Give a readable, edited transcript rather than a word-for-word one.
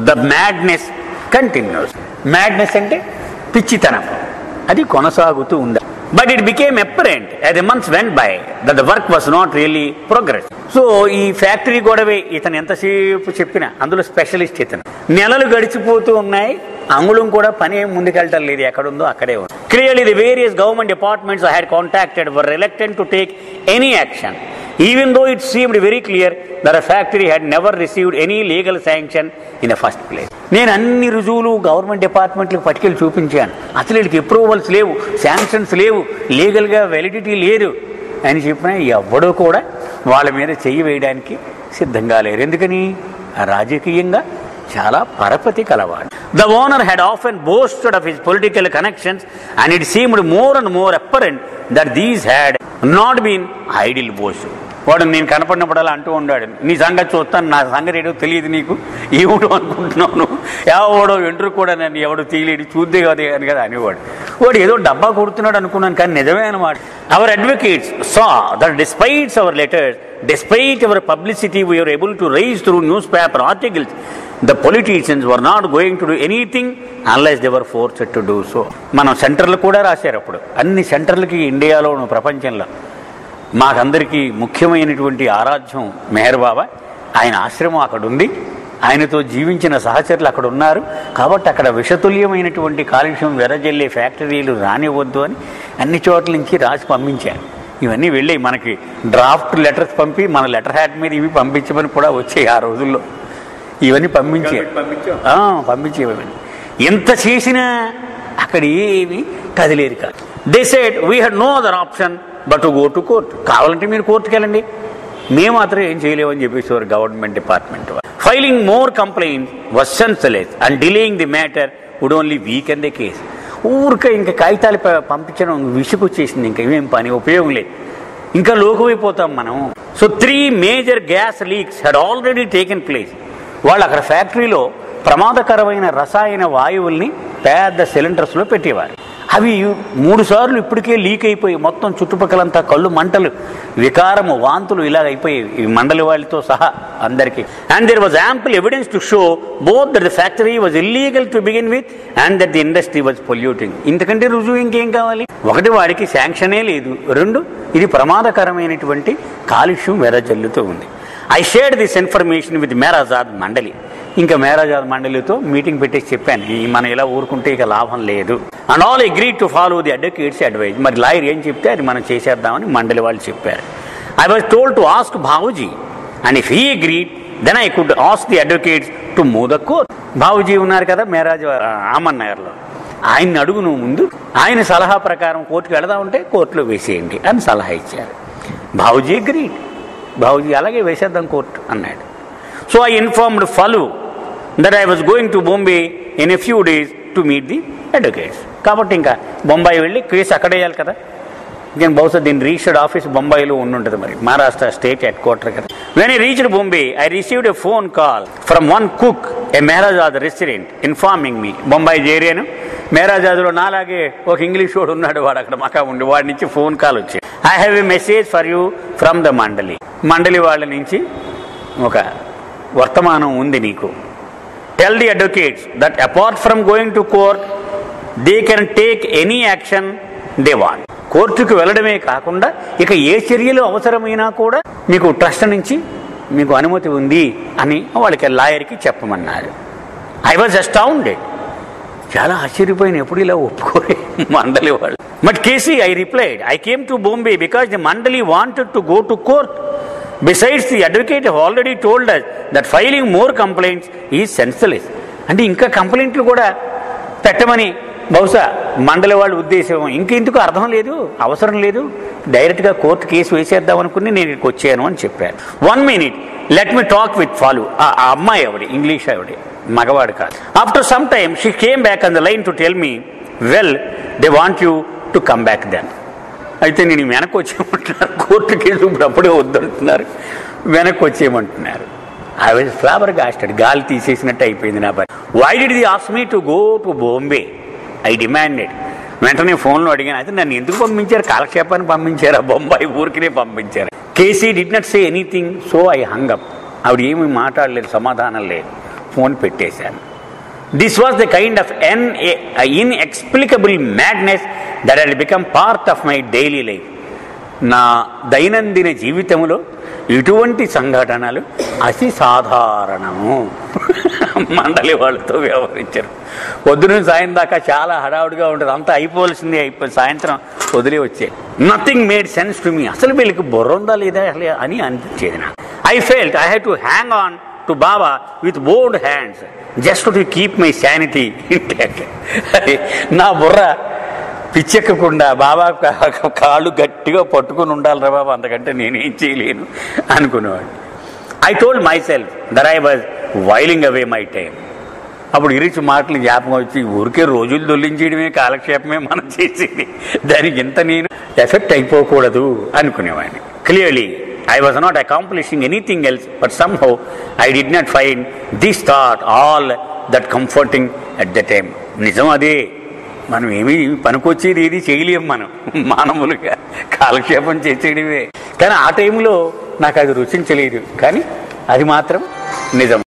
The madness continuous. Madness అంటే పిచ్చితనం, అది కొనసాగుతూ ఉంది. But it became apparent as the months went by that the work was not really progress. So ఈ factory గొడవే ఇతను ఎంతసేపు చెప్పినా అందులో స్పెషలిస్ట్ ఇతను. నెలలు గడిచిపోతూ ఉన్నాయి, అంగుళం కూడా పని ఏం ముందుకెళ్ళటం లేదు, ఎక్కడుందో అక్కడే ఉంది. Clearly the various government departments I had contacted were reluctant to take any action, even though it seemed very clear that the factory had never received any legal sanction in the first place. నేను అన్ని రుజువులు government డిపార్ట్మెంట్లకు పట్టుకెళ్ళి చూపించాను. అసలు వీళ్ళకి approvals లేవు, sanctions లేవు, లీగల్గా వ్యాలిడిటీ లేదు అని చెప్పినా ఎవడో కూడా వాళ్ళ మీద చెయ్యి వేయడానికి సిద్ధంగా లేరు. ఎందుకని? రాజకీయంగా చాలా పరపతి కలవాడు. The owner had often boasted of his political connections, and it seemed more and more apparent that these had not been idle boasts. వాడు నేను కనపడినప్పుడల్లా అంటూ ఉన్నాడు, నీ సంగతి చూస్తాను, నా సంగతి ఏదో తెలియదు, నీకు ఏమిటో అనుకుంటున్నాను, ఎవడో వెంట్రు కూడా నన్ను ఎవడో తీయలేడు, చూద్దే కదా అని కదా అనేవాడు. వాడు ఏదో డబ్బా కొడుతున్నాడు అనుకున్నాను, కానీ నిజమే అనమాట. Our advocates saw that despite our letters, despite our publicity we were able to raise through newspaper articles, the politicians were not going to do anything unless they were forced to do so. మనం సెంటర్లు కూడా రాశారు అప్పుడు. అన్ని సెంటర్లకి ఇండియాలోను ప్రపంచంలో మాకందరికీ ముఖ్యమైనటువంటి ఆరాధ్యం మెహర్ బాబా. ఆయన ఆశ్రమం అక్కడ ఉంది, ఆయనతో జీవించిన సహచరులు అక్కడ ఉన్నారు. కాబట్టి అక్కడ విషతుల్యమైనటువంటి కాలుష్యం వెదజల్లే ఫ్యాక్టరీలు రానివ్వద్దు అని అన్ని చోట్ల నుంచి రాసి పంపించారు. ఇవన్నీ వెళ్ళి మనకి డ్రాఫ్ట్ లెటర్స్ పంపి మన లెటర్ హ్యాడ్ మీద ఇవి పంపించమని కూడా వచ్చాయి ఆ రోజుల్లో. ఇవన్నీ పంపించేవన్నీ. ఎంత చేసినా అక్కడ ఏమి కదిలేరు కాదు. They said we had no other option but to go to court. కావాలంటే మీరు కోర్టుకి వెళ్ళండి, మేము మాత్రం ఏం చేయలేమని చెప్పేసేవారు government department. Filing more complaint was senseless and delaying the matter would only weaken the case. ఊరికే ఇంకా కాగితాలు పంపించడం విసుగొచ్చేసింది, ఇంకా ఏమేం పని ఉపయోగం లేదు, ఇంకా లోకమైపోతాం మనం. So 3 major gas leaks had already taken place. వాళ్ళు అక్కడ ఫ్యాక్టరీలో ప్రమాదకరమైన రసాయన వాయువుల్ని పెద్ద సిలిండర్స్లో పెట్టేవారు. అవి 3 సార్లు ఇప్పటికే లీక్ అయిపోయి మొత్తం చుట్టుపక్కలంతా కళ్ళు మంటలు, వికారము, వాంతులు ఇలా అయిపోయాయి ఈ మండలి వాళ్ళతో సహా అందరికీ. And there was ample evidence to show both that the factory was illegal to begin with and that the industry was polluting. ఇంతకంటే రుజువు ఇంకేం కావాలి? 1 వాడికి శాంక్షనే లేదు, 2 ఇది ప్రమాదకరమైనటువంటి కాలుష్యం వెదజల్లుతూ ఉంది. I shared this information with Meherazad మండలి. ఇంకా మేరాజాద్ మండలితో మీటింగ్ పెట్టేసి చెప్పాను, మనం ఇలా ఊరుకుంటే ఇక లాభం లేదు. And all agreed to follow the advocates' advice. మరి లాయర్ ఏం చెప్తే అది మనం చేసేద్దామని మండలి వాళ్ళు చెప్పారు. I was told to ask Babuji and if he agreed then I could ask the advocates to move the court. Babuji ఉన్నారు కదా మేరాజ్ ఆమన్ నగర్లో, ఆయన్ని అడుగు నువ్వు ముందు, ఆయన సలహా ప్రకారం కోర్టుకు వెళదామంటే కోర్టులో వేసేయండి అని సలహా ఇచ్చారు. బాబుజీ అగ్రీడ్. బాబుజీ అలాగే వేసేద్దాం కోర్టు అన్నాడు. So I informed fall that I was going to Bombay in a few days to meet the advocates. కాబట్టి ఇంకా బొంబాయి వెళ్ళి కేసు అక్కడే వేయాలి కదా. నేను బహుశా దీని రిజిస్టర్డ్ ఆఫీస్ బొంబాయిలో ఉండుంటుంది, మరి మహారాష్ట్ర స్టేట్ హెడ్ క్వార్టర్ కదా. When I reached Bombay, I received a phone call from one cook, a Mehrajad resident, informing me. Bombay చేరాను, మెహరాజాద్లో నాలాగే ఒక ఇంగ్లీష్ వాడు ఉన్నాడు, వాడు అక్కడ మకా ఉండి, వాడి నుంచి ఫోన్ కాల్ వచ్చింది. I have a message for you from the మండలి. మండలి వాళ్ళ నుంచి ఒక వర్తమానం ఉంది నీకు. Tell the advocates that apart from going to court, they can take any action they want. కోర్టుకు వెళ్ళడమే కాకుండా ఇక ఏ చర్యలు అవసరమైనా కూడా మీకు ట్రస్ట్ నుంచి మీకు అనుమతి ఉంది అని వాళ్ళకి లాయర్కి చెప్పమన్నారు. I was astounded. చాలా ఆశ్చర్యపోయిన, ఎప్పుడు ఇలా ఒప్పుకోలే మండలి వాళ్ళు. But KC I replied, I came to Bombay because the Mandali wanted to go to court. Besides, the advocate have already told us that filing more complaints is senseless. అంటే ఇంకా కంప్లైంట్లు కూడా పెట్టమని బహుశా మండలి వాళ్ళ ఉద్దేశం. ఇంకెందుకు అర్థం లేదు, అవసరం లేదు, డైరెక్ట్గా కోర్టు కేసు వేసేద్దాం అనుకుని నేను ఇక్కడికి వచ్చాను అని చెప్పాను. 1 minute, let me talk with ఫాలు. ఆ అమ్మాయి ఆవిడ ఇంగ్లీష్ ఆవిడ, మగవాడు కాదు. After some time she came back on the line to tell me, well they want you to come back then. అయితే నేను వెనక్కి వచ్చేయమంటున్నారు, కోర్టు కేసు ఇప్పుడు అప్పుడే వద్దంటున్నారు, వెనక్కి వచ్చేయమంటున్నారు. I was ఫ్లాబర్గాస్టెడ్. గాలి తీసేసినట్టు అయిపోయింది నా పని. Why did they ask me to go to Bombay? I demanded. వెంటనే ఫోన్లో అడిగాను, అయితే నన్ను ఎందుకు పంపించారు? కాలక్షేపాన్ని పంపించారా? బొంబాయి ఊరికినే పంపించారు. KC did not say anything, so I hung up. ఆవిడ ఏమీ మాట్లాడలేదు, సమాధానం లేదు. ఫోన్ పెట్టేశాను. This was the kind of inexplicable madness that had become part of my daily life. నా దైనందిన జీవితంలో ఇటువంటి సంఘటనలు అతి సాధారణము. మండలి వాళ్ళతో వ్యవహరించారు. పొద్దున సాయం దాకా చాలా హడావుడిగా ఉంటుంది, అంతా అయిపోవలసింది సాయంత్రం వదిలే వచ్చే. Nothing made sense to me. అసలు వీళ్ళకి బుర్ర ఉందా లేదా అని అనిపించేది నాకు. I felt I had to hang on to Baba with bold hands just to keep my sanity intact. నా బుర్ర పిచ్చెక్కకుండా బాబా కాళ్ళు గట్టిగా పట్టుకుని ఉండాలిరా బాబా, అంతకంటే నేనేం చేయలేను అనుకునేవాడు. I told myself that I was whiling away my time. అప్పుడు ఇరిచి మాటలు జ్ఞాపకం వచ్చి, ఊరికే రోజులు దొల్లించేయడమే కాలక్షేపమే మనం చేసేది, దానికి ఇంత నేను ఎఫెక్ట్ అయిపోకూడదు అనుకునేవాడిని. Clearly I was not accomplishing anything else, but somehow I did not find this thought all that comforting at the time. నిజం అదే, మనం ఏమీ పనికొచ్చేది ఏది చేయలేము, మనం మానవులుగా కాలక్షేపం చేసేయడమే. కానీ ఆ టైంలో నాకు అది రుచించలేదు, కానీ అది మాత్రం నిజం.